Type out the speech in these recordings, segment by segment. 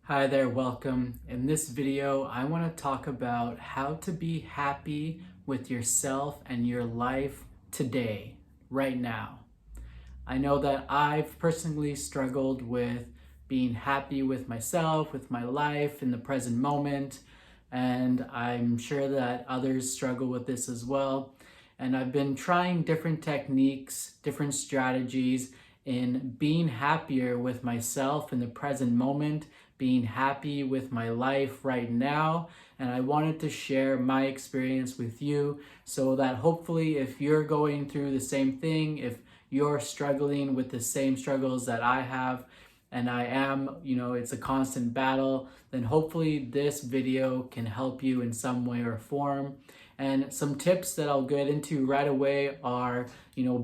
Hi there, welcome. In this video, I want to talk about how to be happy with yourself and your life today, right now. I know that I've personally struggled with being happy with myself, with my life in the present moment, and I'm sure that others struggle with this as well. And I've been trying different techniques, different strategies in being happier with myself in the present moment, being happy with my life right now. And I wanted to share my experience with you so that hopefully, if you're going through the same thing, if you're struggling with the same struggles that I have, and I am, it's a constant battle, then hopefully this video can help you in some way or form. And some tips that I'll get into right away are,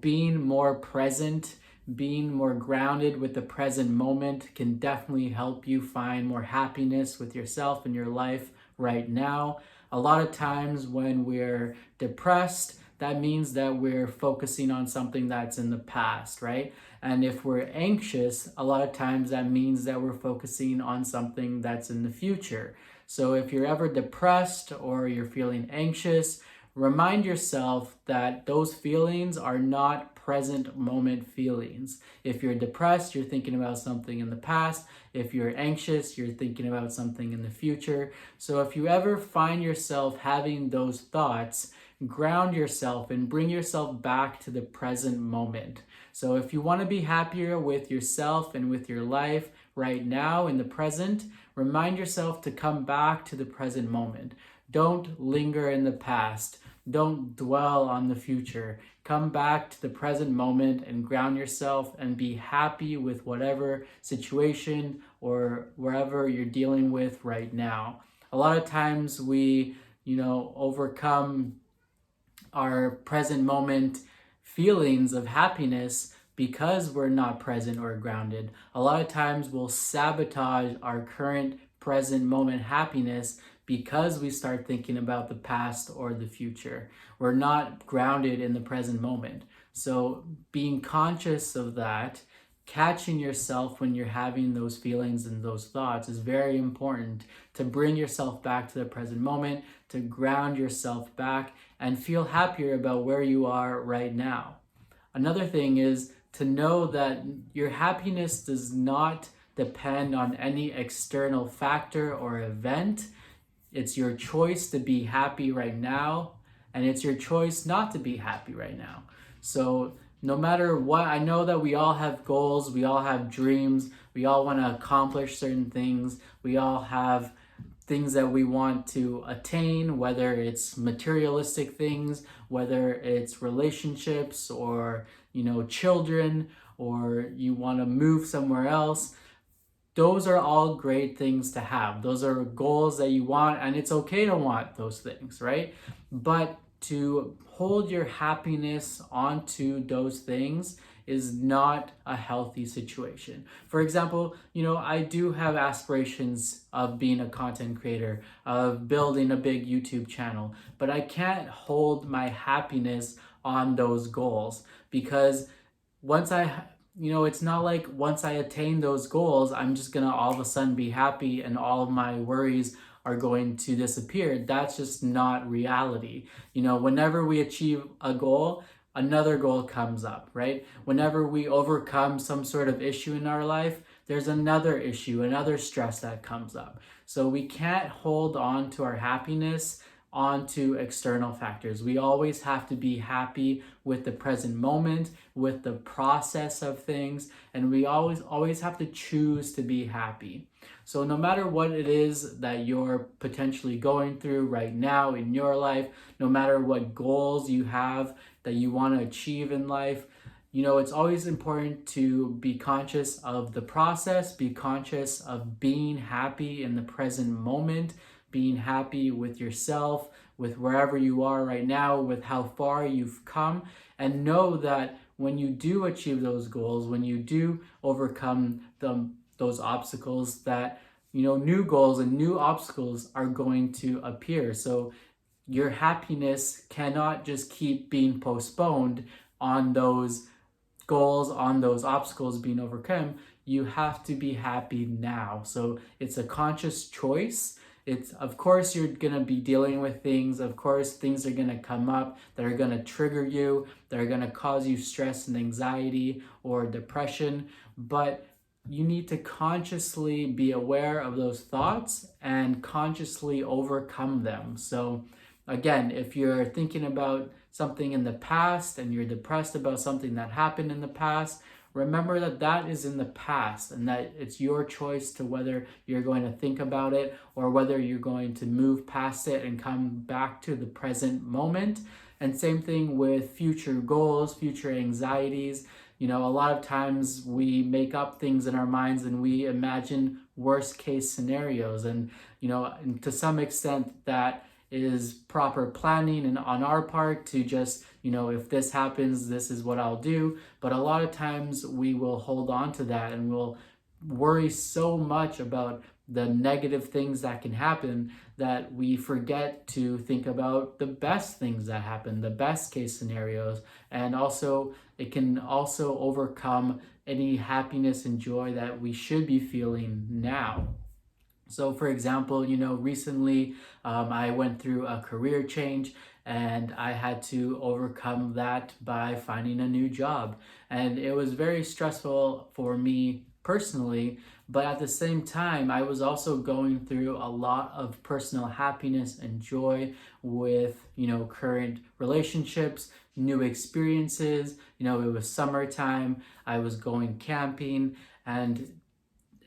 being more present, being more grounded with the present moment can definitely help you find more happiness with yourself and your life right now. A lot of times when we're depressed, that means that we're focusing on something that's in the past, right? And if we're anxious, a lot of times that means that we're focusing on something that's in the future. So if you're ever depressed or you're feeling anxious, remind yourself that those feelings are not present moment feelings. If you're depressed, you're thinking about something in the past. If you're anxious, you're thinking about something in the future. So if you ever find yourself having those thoughts, ground yourself and bring yourself back to the present moment. So if you want to be happier with yourself and with your life right now in the present, remind yourself to come back to the present moment. Don't linger in the past. Don't dwell on the future. Come back to the present moment and ground yourself and be happy with whatever situation or wherever you're dealing with right now. A lot of times we, overcome our present moment feelings of happiness because we're not present or grounded. A lot of times we'll sabotage our current present moment happiness because we start thinking about the past or the future. We're not grounded in the present moment. So being conscious of that, catching yourself when you're having those feelings and those thoughts is very important to bring yourself back to the present moment, to ground yourself back and feel happier about where you are right now. Another thing is to know that your happiness does not depend on any external factor or event. It's your choice to be happy right now, and it's your choice not to be happy right now. So no matter what, I know that we all have goals, we all have dreams, we all want to accomplish certain things, we all have things that we want to attain, whether it's materialistic things, whether it's relationships or, children, or you want to move somewhere else. Those are all great things to have. Those are goals that you want, and it's okay to want those things, right? But to hold your happiness onto those things is not a healthy situation. For example, I do have aspirations of being a content creator, of building a big YouTube channel, but I can't hold my happiness on those goals because it's not like once I attain those goals, I'm just gonna all of a sudden be happy and all of my worries are going to disappear. That's just not reality. Whenever we achieve a goal, another goal comes up, right? Whenever we overcome some sort of issue in our life, there's another issue, another stress that comes up. So we can't hold on to our happiness onto external factors. We always have to be happy with the present moment, with the process of things, and we always have to choose to be happy. So no matter what it is that you're potentially going through right now in your life, no matter what goals you have that you want to achieve in life, it's always important to be conscious of the process, be conscious of being happy in the present moment, being happy with yourself, with wherever you are right now, with how far you've come, and know that when you do achieve those goals, when you do overcome those obstacles, that new goals and new obstacles are going to appear. So your happiness cannot just keep being postponed on those goals, on those obstacles being overcome. you have to be happy now. So it's a conscious choice. It's, of course, you're gonna be dealing with things. Of course, things are gonna come up that are gonna trigger you, that are gonna cause you stress and anxiety or depression. But you need to consciously be aware of those thoughts and consciously overcome them. So again, if you're thinking about something in the past and you're depressed about something that happened in the past, remember that that is in the past and that it's your choice to whether you're going to think about it or whether you're going to move past it and come back to the present moment. And same thing with future goals, future anxieties. You know, a lot of times we make up things in our minds and we imagine worst case scenarios. And, you know, to some extent that is proper planning and on our part to just, you know, if this happens, this is what I'll do. But a lot of times we will hold on to that and we'll worry so much about the negative things that can happen that we forget to think about the best things that happen, the best case scenarios. And also it can also overcome any happiness and joy that we should be feeling now. So for example, you know, recently I went through a career change and I had to overcome that by finding a new job. And it was very stressful for me personally, but at the same time, I was also going through a lot of personal happiness and joy with, you know, current relationships, new experiences. You know, it was summertime, I was going camping, and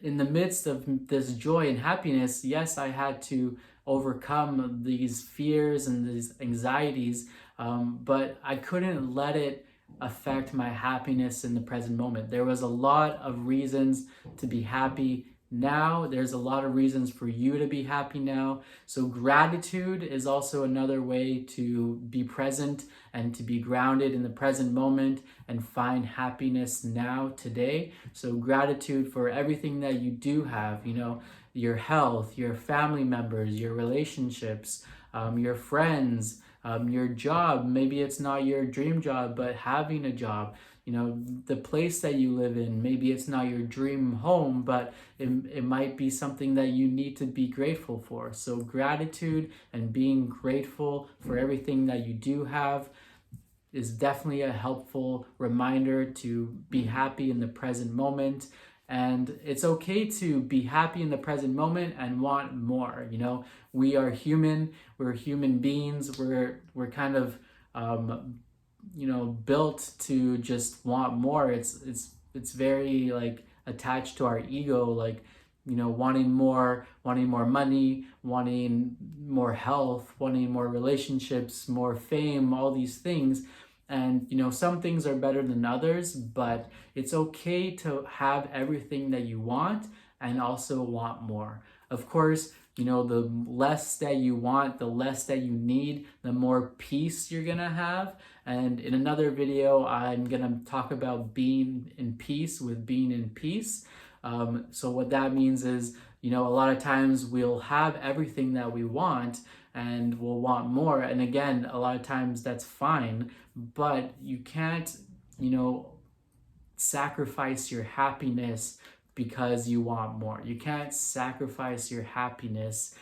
in the midst of this joy and happiness, yes, I had to overcome these fears and these anxieties, but I couldn't let it affect my happiness in the present moment. There was a lot of reasons to be happy now. There's a lot of reasons for you to be happy now. So gratitude is also another way to be present and to be grounded in the present moment and find happiness now, today. So gratitude for everything that you do have, you know, your health, your family members, your relationships, your friends, your job. Maybe it's not your dream job, but having a job, you know, the place that you live in. Maybe it's not your dream home, but it might be something that you need to be grateful for. So gratitude and being grateful for everything that you do have is definitely a helpful reminder to be happy in the present moment. And it's okay to be happy in the present moment and want more. You know, we are human, we're human beings, we're kind of you know, built to just want more. It's very like attached to our ego, like, you know, wanting more money, wanting more health, wanting more relationships, more fame, all these things. And, you know, some things are better than others, but it's okay to have everything that you want and also want more. Of course, you know, the less that you want, the less that you need, the more peace you're gonna have. And in another video, I'm gonna talk about being in peace with being in peace. So what that means is, you know, a lot of times we'll have everything that we want and we'll want more. And again, a lot of times that's fine, but you can't, you know, sacrifice your happiness because you want more. You can't sacrifice your happiness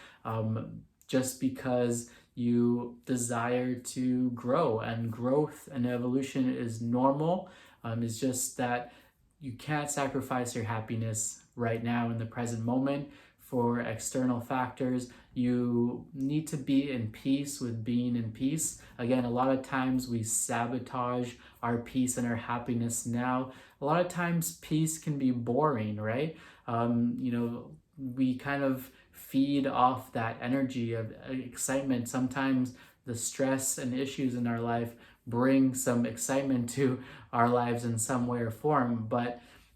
just because you desire to grow. And growth and evolution is normal. It's just that you can't sacrifice your happiness right now in the present moment for external factors. You need to be in peace with being in peace. Again, a lot of times we sabotage our peace and our happiness now. A lot of times peace can be boring, right? You know, we kind of feed off that energy of excitement. Sometimes the stress and issues in our life bring some excitement to our lives in some way or form,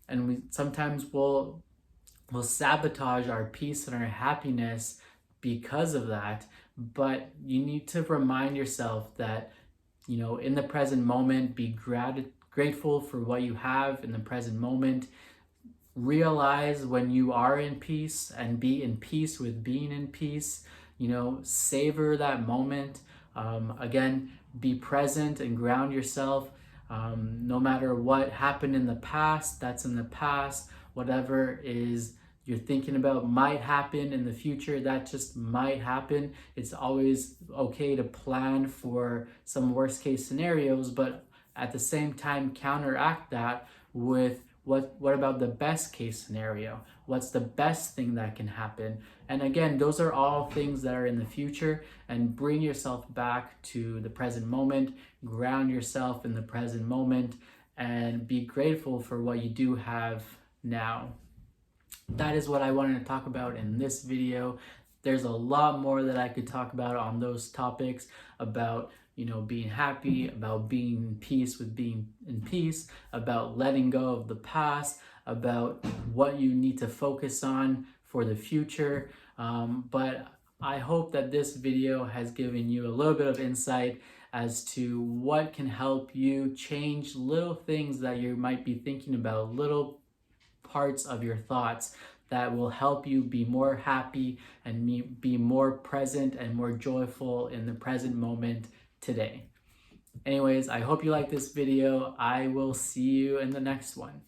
and we sometimes will sabotage our peace and our happiness because of that. But you need to remind yourself that, you know, in the present moment, be grateful for what you have in the present moment. Realize when you are in peace and be in peace with being in peace. You know, savor that moment. Again, be present and ground yourself. No matter what happened in the past, that's in the past. whatever is you're thinking about might happen in the future, that just might happen. It's always okay to plan for some worst case scenarios, but at the same time counteract that with what about the best case scenario? What's the best thing that can happen? And again, those are all things that are in the future, and bring yourself back to the present moment, ground yourself in the present moment, and be grateful for what you do have now. That is what I wanted to talk about in this video. There's a lot more that I could talk about on those topics, about being happy, about being in peace with being in peace, about letting go of the past, about what you need to focus on for the future. But I hope that this video has given you a little bit of insight as to what can help you change little things that you might be thinking about, little parts of your thoughts that will help you be more happy and be more present and more joyful in the present moment today. Anyways, I hope you like this video. I will see you in the next one.